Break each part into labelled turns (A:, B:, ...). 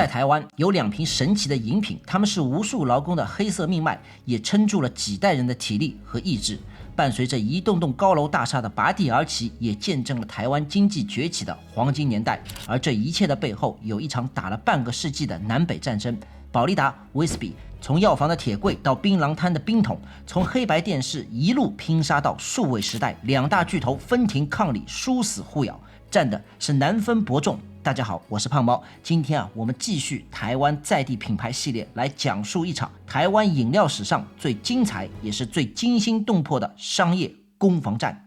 A: 在台湾有2瓶神奇的饮品，它们是无数劳工的黑色命脉，也撑住了几代人的体力和意志。伴随着一栋栋高楼大厦的拔地而起，也见证了台湾经济崛起的黄金年代。而这一切的背后，有一场打了半个世纪的南北战争。保利达、威士比，从药房的铁柜到槟榔摊的冰桶，从黑白电视一路拼杀到数位时代，2大巨头分庭抗礼，殊死互咬，战的是难分伯仲。大家好，我是胖猫。今天我们继续台湾在地品牌系列，来讲述一场台湾饮料史上最精彩也是最惊心动魄的商业攻防战。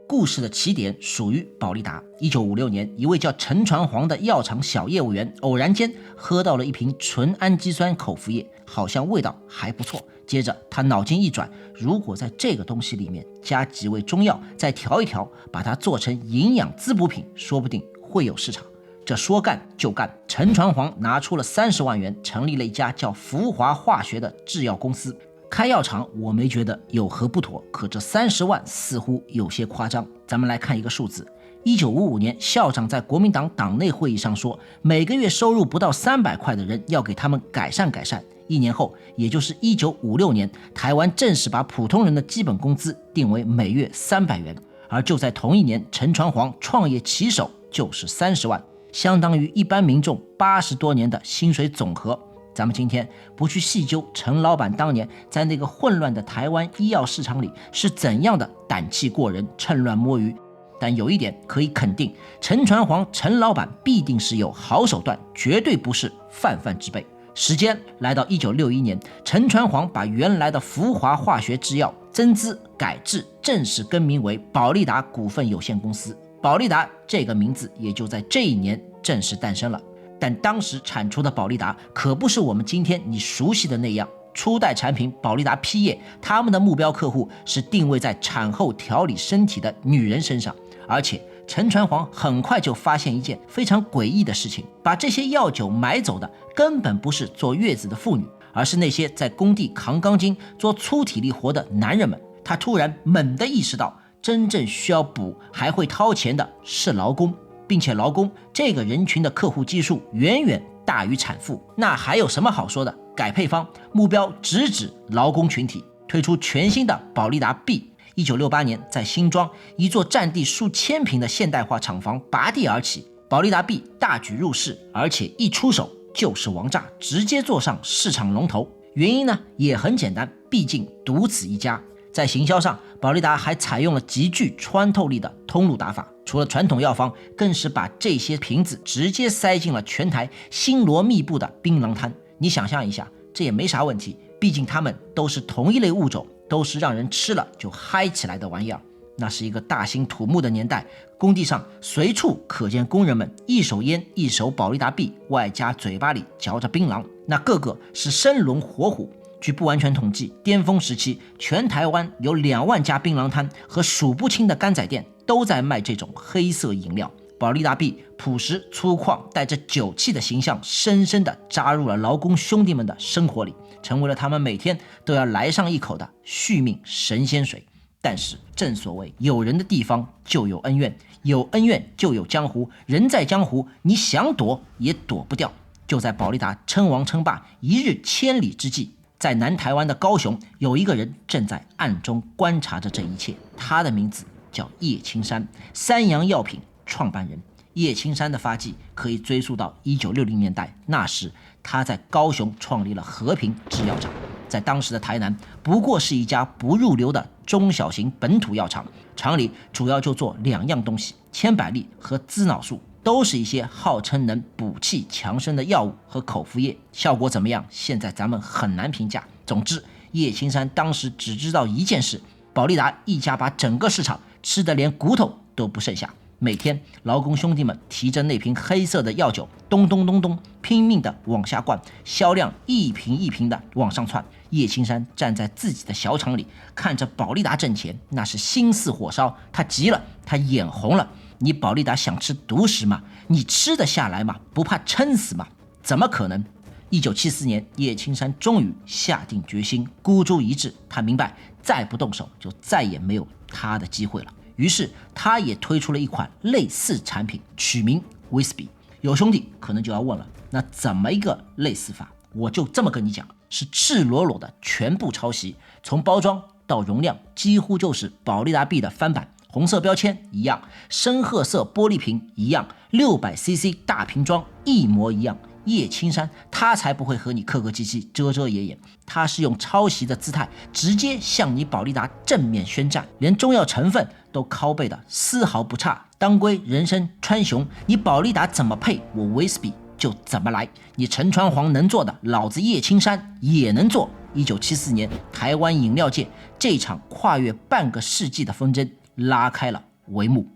A: 故事的起点属于保利达。1956年，一位叫陈传煌的药厂小业务员偶然间喝到了一瓶纯氨基酸口服液，好像味道还不错。接着他脑筋一转，如果在这个东西里面加几味中药，再调一调，把它做成营养滋补品，说不定会有市场。这说干就干，陈传煌拿出了30万元，成立了一家叫福华化学的制药公司。开药厂我没觉得有何不妥，可这30万似乎有些夸张。咱们来看一个数字，1955年校长在国民党党内会议上说，每个月收入不到300块的人要给他们改善改善。1年后，也就是1956年，台湾正式把普通人的基本工资定为每月300元。而就在同一年，陈传煌创业起手就是30万，相当于一般民众80多年的薪水总和。咱们今天不去细究陈老板当年在那个混乱的台湾医药市场里是怎样的胆气过人，趁乱摸鱼，但有一点可以肯定，陈传煌陈老板必定是有好手段，绝对不是泛泛之辈。时间来到1961年，陈传煌把原来的福华化学制药增资改制，正式更名为保利达股份有限公司。保利达这个名字也就在这一年正式诞生了。但当时产出的保利达可不是我们今天你熟悉的那样，初代产品保利达 P 液，他们的目标客户是定位在产后调理身体的女人身上。而且陈传煌很快就发现一件非常诡异的事情，把这些药酒买走的根本不是坐月子的妇女，而是那些在工地扛钢筋做粗体力活的男人们。他突然猛地意识到，真正需要补还会掏钱的是劳工，并且劳工这个人群的客户基数远远大于产妇，那还有什么好说的？改配方，目标直指劳工群体，推出全新的保利达 B。1968年，在新庄一座占地数千坪的现代化厂房拔地而起，保利达 B 大举入市，而且一出手就是王炸，直接坐上市场龙头。原因呢也很简单，毕竟独此一家。在行销上，保利达还采用了极具穿透力的通路打法，除了传统药房，更是把这些瓶子直接塞进了全台星罗密布的槟榔摊。你想象一下，这也没啥问题，毕竟它们都是同一类物种，都是让人吃了就嗨起来的玩意儿。那是一个大兴土木的年代，工地上随处可见工人们一手烟一手保利达 B， 外加嘴巴里嚼着槟榔，那个个是生龙活虎。据不完全统计，巅峰时期全台湾有2万家槟榔摊和数不清的干仔店都在卖这种黑色饮料。保利达 B 朴实粗犷带着酒气的形象深深地扎入了劳工兄弟们的生活里，成为了他们每天都要来上一口的续命神仙水。但是正所谓有人的地方就有恩怨，有恩怨就有江湖，人在江湖，你想躲也躲不掉。就在保利达称王称霸一日千里之际，在南台湾的高雄，有一个人正在暗中观察着这一切，他的名字叫叶青山，三洋药品创办人。叶青山的发迹可以追溯到1960年代，那时他在高雄创立了和平制药厂，在当时的台南不过是一家不入流的中小型本土药厂，厂里主要就做2样东西，千百利和滋脑素，都是一些号称能补气强身的药物和口服液，效果怎么样，现在咱们很难评价。总之，叶青山当时只知道一件事，保利达一家把整个市场吃得连骨头都不剩下。每天劳工兄弟们提着那瓶黑色的药酒，咚咚咚咚拼命地往下灌，销量一瓶一瓶地往上窜。叶青山站在自己的小厂里，看着保利达挣钱，那是心似火烧，他急了，他眼红了。你保利达想吃独食吗？你吃得下来吗？不怕撑死吗？怎么可能？1974年，叶青山终于下定决心，孤注一掷。他明白，再不动手，就再也没有他的机会了。于是，他也推出了一款类似产品，取名威士比。有兄弟可能就要问了，那怎么一个类似法？我就这么跟你讲，是赤裸裸的全部抄袭，从包装到容量几乎就是保利达 B 的翻版，红色标签一样，深褐色玻璃瓶一样，600cc 大瓶装一模一样。叶青山他才不会和你客客气气遮遮掩掩，他是用抄袭的姿态直接向你保利达正面宣战，连中药成分都拷贝的丝毫不差。当归、人参、川芎，你保利达怎么配，我威士比就怎么来。你陈川黄能做的，老子叶青山也能做。1974年，台湾饮料界这场跨越半个世纪的纷争拉开了帷幕。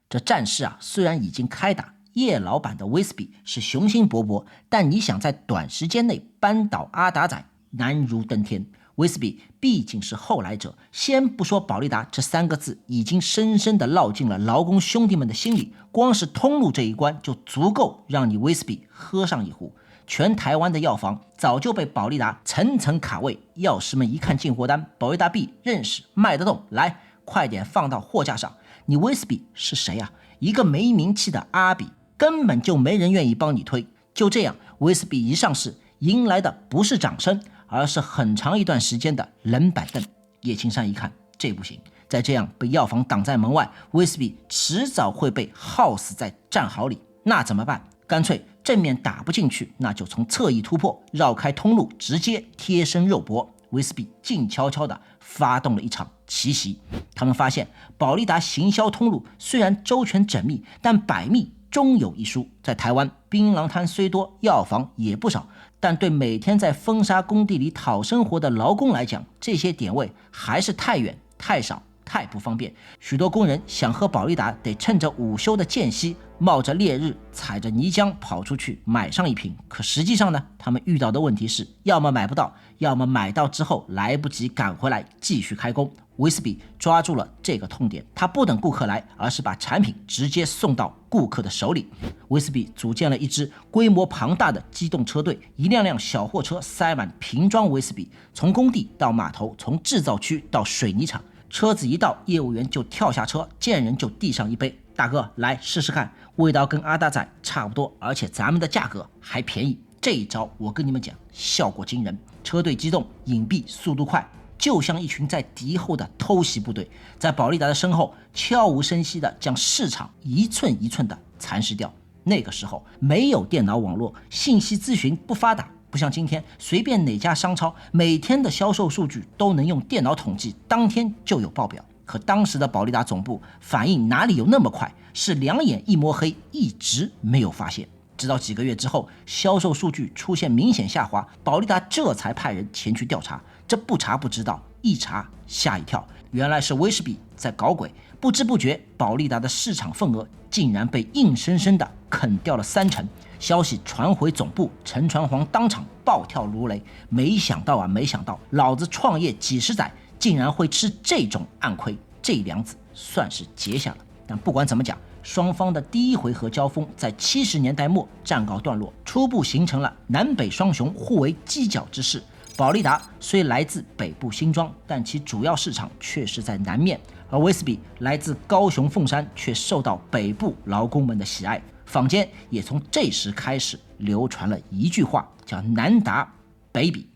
A: 这战事虽然已经开打，叶老板的威士比是雄心勃勃，但你想在短时间内扳倒阿达仔，难如登天。威士比毕竟是后来者，先不说保利达这3个字已经深深地烙进了劳工兄弟们的心里，光是通路这一关就足够让你威士比喝上一壶。全台湾的药房早就被保利达层层卡位，药师们一看进货单，保利达 B 认识，卖得动，来，快点放到货架上。你威士比是谁啊？一个没名气的阿比，根本就没人愿意帮你推。就这样，威士比一上市，迎来的不是掌声，而是很长一段时间的冷板凳。叶青山一看，这不行，再这样被药房挡在门外，威士比迟早会被耗死在战壕里。那怎么办？干脆正面打不进去，那就从侧翼突破，绕开通路，直接贴身肉搏。威士比静悄悄地发动了一场奇袭。他们发现保利达行销通路虽然周全缜密，但百密终有一疏。在台湾，槟榔摊虽多，药房也不少，但对每天在风沙工地里讨生活的劳工来讲，这些点位还是太远、太少、太不方便。许多工人想喝保利达，得趁着午休的间隙，冒着烈日，踩着泥浆跑出去买上一瓶。可实际上呢，他们遇到的问题是，要么买不到，要么买到之后来不及赶回来继续开工。威士比抓住了这个痛点，他不等顾客来，而是把产品直接送到顾客的手里。威士比组建了一支规模庞大的机动车队，一辆辆小货车塞满瓶装威士比，从工地到码头，从制造区到水泥厂，车子一到，业务员就跳下车，见人就递上一杯，大哥来试试看，味道跟阿达仔差不多，而且咱们的价格还便宜。这一招我跟你们讲，效果惊人。车队机动，隐蔽，速度快，就像一群在敌后的偷袭部队，在保利达的身后悄无声息地将市场一寸一寸地蚕食掉。那个时候没有电脑网络，信息咨询不发达，不像今天随便哪家商超每天的销售数据都能用电脑统计，当天就有报表。可当时的保利达总部反应哪里有那么快，是两眼一抹黑，一直没有发现。直到几个月之后，销售数据出现明显下滑，保利达这才派人前去调查。这不查不知道，一查吓一跳，原来是威士比在搞鬼。不知不觉，保利达的市场份额竟然被硬生生的啃掉了30%。消息传回总部，陈传煌当场暴跳如雷。没想到，老子创业几十载，竟然会吃这种暗亏，这梁子算是结下了。但不管怎么讲，双方的第一回合交锋在70年代末暂告段落，初步形成了南北双雄互为犄角之势。保利达虽来自北部新庄，但其主要市场却是在南面，而威士比来自高雄凤山，却受到北部劳工们的喜爱。坊间也从这时开始流传了一句话，叫南达北比。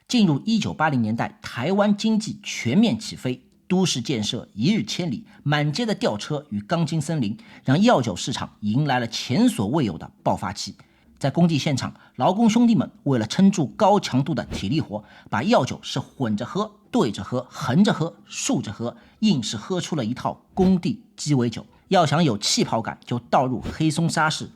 A: 进入1980年代，台湾经济全面起飞，都市建设一日千里，满街的吊车与钢筋森林，让药酒市场迎来了前所未有的爆发期。在工地现场，劳工兄弟们为了撑住高强度的体力活，把药酒是混着喝、对着喝、横着喝、竖着喝，硬是喝出了一套工地鸡尾酒。要想有气泡感，就倒入黑松沙士。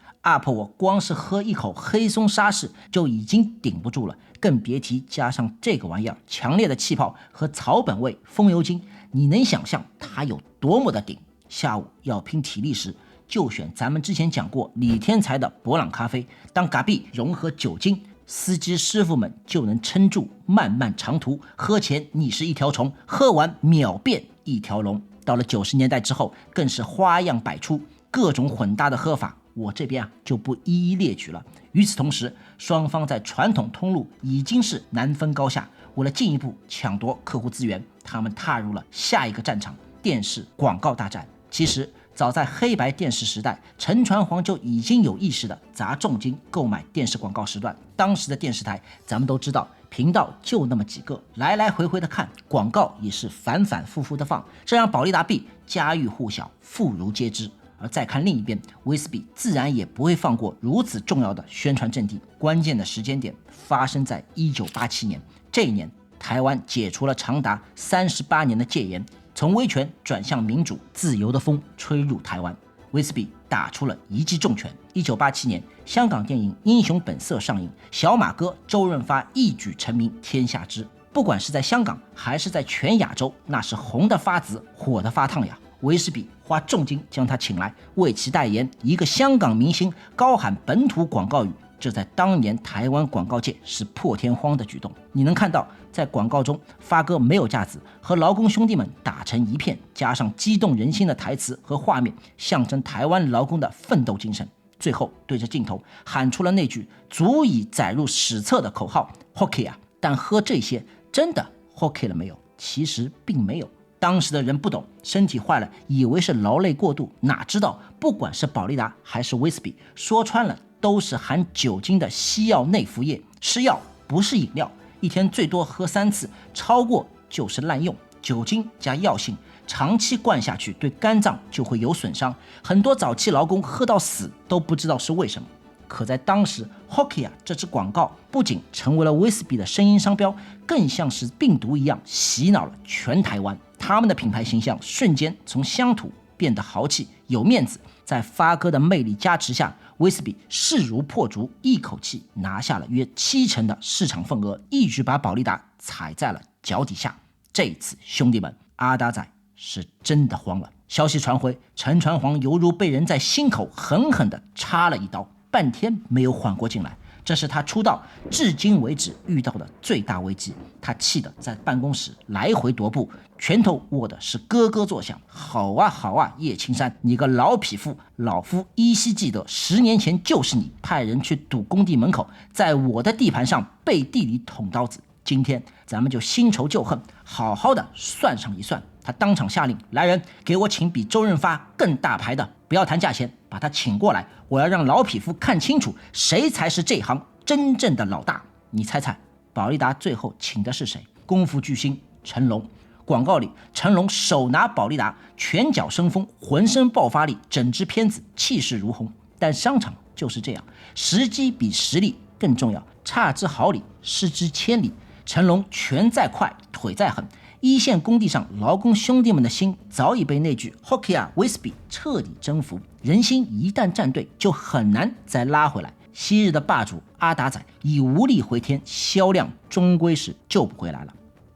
A: 我光是喝一口黑松沙士就已经顶不住了，更别提加上这个玩意儿强烈的气泡和草本味风油精，你能想象它有多么的顶？下午要拼体力时，就选咱们之前讲过李天才的伯朗咖啡，当咖啡融合酒精，司机师傅们就能撑住漫漫长途。喝前你是一条虫，喝完秒变一条龙。到了90年代之后，更是花样百出，各种混搭的喝法，我这边就不一一列举了。与此同时，双方在传统通路已经是难分高下。为了进一步抢夺客户资源，他们踏入了下一个战场，电视广告大战。其实早在黑白电视时代，陈传煌就已经有意识的砸重金购买电视广告时段。当时的电视台咱们都知道，频道就那么几个，来来回回的看，广告也是反反复复的放，这让保利达 B 家喻户晓，妇孺皆知。而再看另一边，威斯比自然也不会放过如此重要的宣传阵地。关键的时间点发生在1987年，这一年台湾解除了长达38年的戒严，从威权转向民主，自由的风吹入台湾，威斯比打出了一记重拳。1987年，香港电影《英雄本色》上映，小马哥周润发一举成名天下知。不管是在香港还是在全亚洲，那是红的发紫，火的发烫呀。威斯比花重金将他请来，为其代言，一个香港明星高喊本土广告语，这在当年台湾广告界是破天荒的举动。你能看到在广告中，发哥没有架子，和劳工兄弟们打成一片，加上激动人心的台词和画面，象征台湾劳工的奋斗精神。最后对着镜头喊出了那句足以载入史册的口号 Hockey 啊！但喝这些真的 Hockey 了没有？其实并没有。当时的人不懂，身体坏了以为是劳累过度，哪知道不管是保利达还是威斯比，说穿了都是含酒精的西药内服液，是药不是饮料，一天最多喝3次，超过就是滥用。酒精加药性，长期灌下去对肝脏就会有损伤，很多早期劳工喝到死都不知道是为什么。可在当时 Hockey 啊这支广告不仅成为了威斯比的声音商标，更像是病毒一样洗脑了全台湾。他们的品牌形象瞬间从乡土变得豪气有面子，在发哥的魅力加持下，威斯比势如破竹，一口气拿下了约70%的市场份额，一举把保利达踩在了脚底下。这一次兄弟们，阿达仔是真的慌了。消息传回，陈传煌犹如被人在心口狠狠地插了一刀，半天没有缓过劲来。这是他出道至今为止遇到的最大危机，他气得在办公室来回踱步，拳头握的是咯咯作响。好啊好啊，叶青山，你个老匹夫，老夫依稀记得10年前就是你派人去堵工地门口，在我的地盘上背地里捅刀子，今天咱们就新仇旧恨，好好的算上一算。他当场下令，来人，给我请比周润发更大牌的，不要谈价钱，把他请过来，我要让老匹夫看清楚谁才是这行真正的老大。你猜猜保利达最后请的是谁？功夫巨星成龙。广告里成龙手拿保利达，拳脚生风，浑身爆发力，整支片子气势如虹。但商场就是这样，时机比实力更重要，差之毫厘，失之千里。成龙拳再快，腿再狠，一线工地上劳工兄弟们的心早已被那句 Hockey 啊威斯比彻底征服，人心一旦站队就很难再拉回来。昔日的霸主阿达仔已无力回天，销量终归是救不回来了。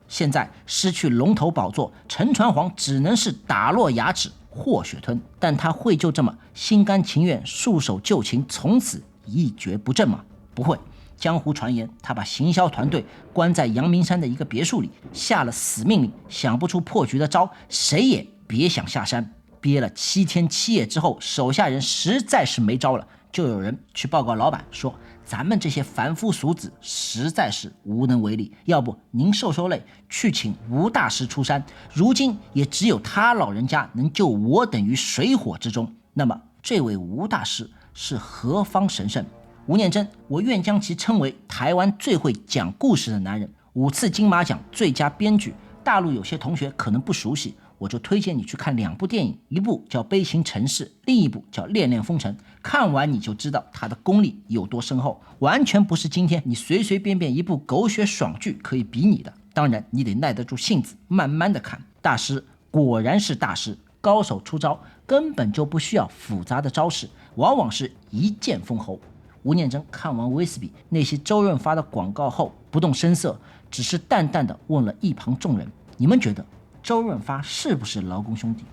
A: 现在失去龙头宝座，陈传煌只能是打落牙齿或血吞，但他会就这么心甘情愿束手就擒，从此一蹶不振吗？不会。江湖传言，他把行销团队关在阳明山的一个别墅里，下了死命令，想不出破局的招，谁也别想下山。憋了7天7夜之后，手下人实在是没招了，就有人去报告老板说，咱们这些凡夫俗子实在是无能为力，要不您受累，去请吴大师出山，如今也只有他老人家能救我等于水火之中。那么这位吴大师是何方神圣？吴念真，我愿将其称为台湾最会讲故事的男人，5次金马奖最佳编剧。大陆有些同学可能不熟悉，我就推荐你去看2部电影，一部叫《悲情城市》，另一部叫《恋恋风尘》。看完你就知道他的功力有多深厚，完全不是今天你随随便便一部狗血爽剧可以比拟的。当然你得耐得住性子，慢慢的看。大师果然是大师，高手出招根本就不需要复杂的招式，往往是一剑封喉。吴念真看完威斯比那些周润发的广告后，不动声色，只是淡淡的问了一旁众人，你们觉得周润发是不是劳工兄弟？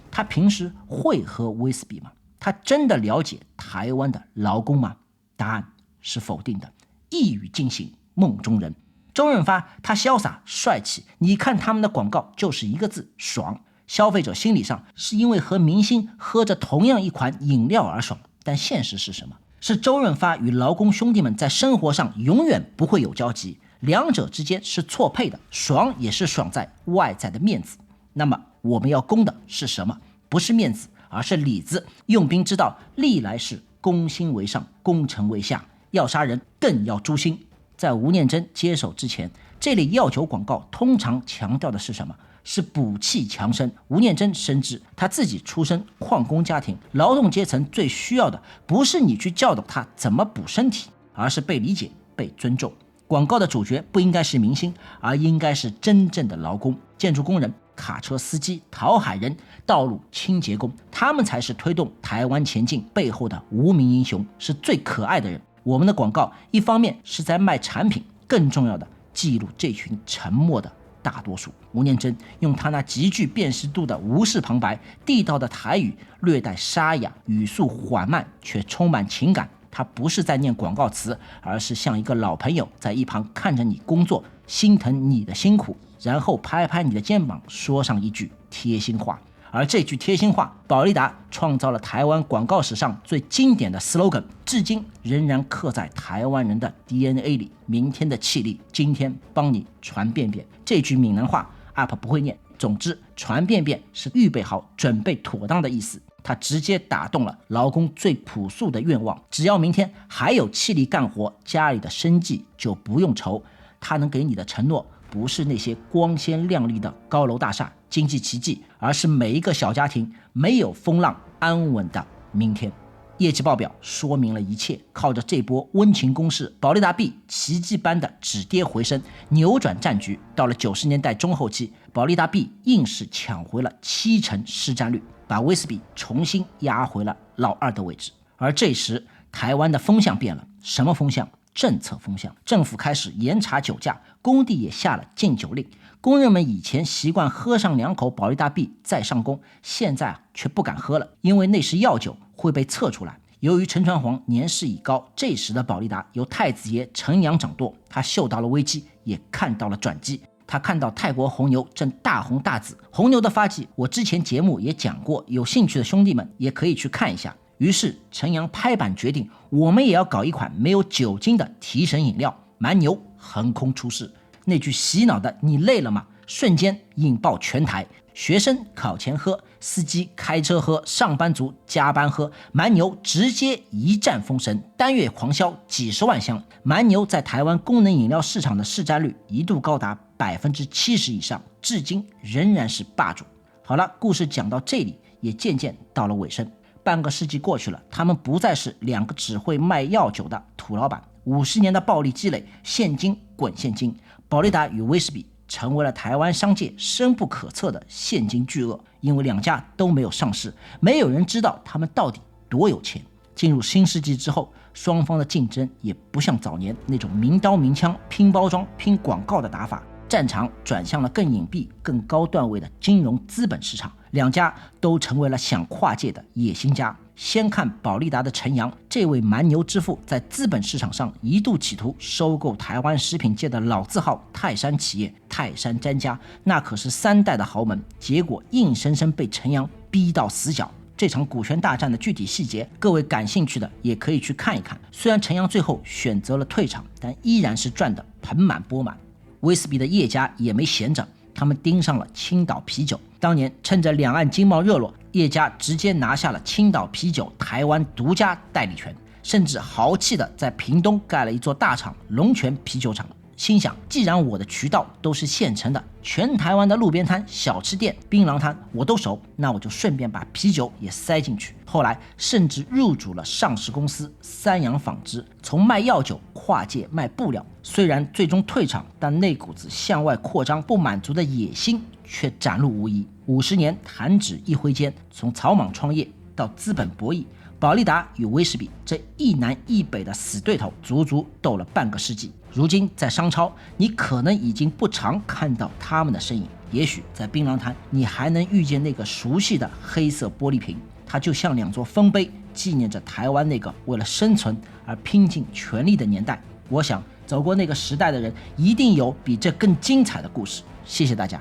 A: 他平时会喝威斯比吗？他真的了解台湾的劳工吗？答案是否定的。一语惊醒梦中人。周润发他潇洒帅气，你看他们的广告就是一个字，爽。消费者心理上是因为和明星喝着同样一款饮料而爽，但现实是什么？是周润发与劳工兄弟们在生活上永远不会有交集，两者之间是错配的，爽也是爽在外在的面子。那么我们要攻的是什么？不是面子，而是里子。用兵之道，历来是攻心为上，攻城为下。要杀人，更要诛心。在吴念真接手之前，这类药酒广告通常强调的是什么？是补气强身。吴念真深知他自己出身矿工家庭，劳动阶层最需要的不是你去教导他怎么补身体，而是被理解、被尊重。广告的主角不应该是明星，而应该是真正的劳工、建筑工人、卡车司机、讨海人、道路清洁工，他们才是推动台湾前进背后的无名英雄，是最可爱的人。我们的广告一方面是在卖产品，更重要的记录这群沉默的大多数。吴念真用他那极具辨识度的无视旁白，地道的台语，略带沙哑，语速缓慢却充满情感。他不是在念广告词，而是像一个老朋友在一旁看着你工作，心疼你的辛苦，然后拍拍你的肩膀，说上一句贴心话。而这句贴心话，保利达创造了台湾广告史上最经典的 slogan， 至今仍然刻在台湾人的 DNA 里。明天的气力，今天帮你传遍遍。这句闽南话 UP 不会念，总之传遍遍是预备好、准备妥当的意思。它直接打动了劳工最朴素的愿望，只要明天还有气力干活，家里的生计就不用愁。它能给你的承诺不是那些光鲜亮丽的高楼大厦、经济奇迹，而是每一个小家庭没有风浪、安稳的明天。业绩报表说明了一切，靠着这波温情攻势，保利达 B 奇迹般的止跌回升，扭转战局。到了90年代中后期，保利达 B 硬是抢回了70%市占率，把威士比重新压回了老二的位置。而这时台湾的风向变了，什么风向？政策风向。政府开始严查酒驾，工地也下了禁酒令。工人们以前习惯喝上2口保利达 B 再上工，现在却不敢喝了，因为那是药酒，会被测出来。由于陈传煌年事已高，这时的保利达由太子爷陈阳掌舵，他嗅到了危机，也看到了转机。他看到泰国红牛正大红大紫，红牛的发迹我之前节目也讲过，有兴趣的兄弟们也可以去看一下。于是陈阳拍板决定，我们也要搞一款没有酒精的提神饮料。蛮牛横空出世，那句洗脑的你累了吗瞬间引爆全台。学生考前喝，司机开车喝，上班族加班喝，蛮牛直接一战封神，单月狂销几十万箱。蛮牛在台湾功能饮料市场的市占率一度高达70%以上，至今仍然是霸主。好了，故事讲到这里也渐渐到了尾声。半个世纪过去了，他们不再是2个只会卖药酒的土老板。50年的暴力积累，现金滚现金，保利达与威士比成为了台湾商界深不可测的现金巨鳄。因为2家都没有上市，没有人知道他们到底多有钱。进入新世纪之后，双方的竞争也不像早年那种明刀明枪、拼包装、拼广告的打法，战场转向了更隐蔽、更高段位的金融资本市场。2家都成为了想跨界的野心家。先看保利达的陈阳，这位蛮牛之父在资本市场上一度企图收购台湾食品界的老字号泰山企业泰山詹家，那可是3代的豪门，结果硬生生被陈阳逼到死角。这场股权大战的具体细节，各位感兴趣的也可以去看一看。虽然陈阳最后选择了退场，但依然是赚得盆满钵满。威士比的叶家也没闲着，他们盯上了青岛啤酒。当年趁着两岸经贸热络，叶家直接拿下了青岛啤酒台湾独家代理权，甚至豪气的在屏东盖了一座大厂龙泉啤酒厂。心想，既然我的渠道都是现成的，全台湾的路边摊、小吃店、槟榔摊我都熟，那我就顺便把啤酒也塞进去。后来甚至入主了上市公司三洋纺织，从卖药酒跨界卖布料。虽然最终退场，但那股子向外扩张不满足的野心却展露无遗。50年弹指一挥间，从草莽创业到资本博弈，保利达与威士比这一南一北的死对头，足足斗了半个世纪。如今在商超，你可能已经不常看到他们的身影，也许在槟榔摊，你还能遇见那个熟悉的黑色玻璃瓶，它就像2座丰碑，纪念着台湾那个为了生存而拼尽全力的年代。我想走过那个时代的人，一定有比这更精彩的故事。谢谢大家。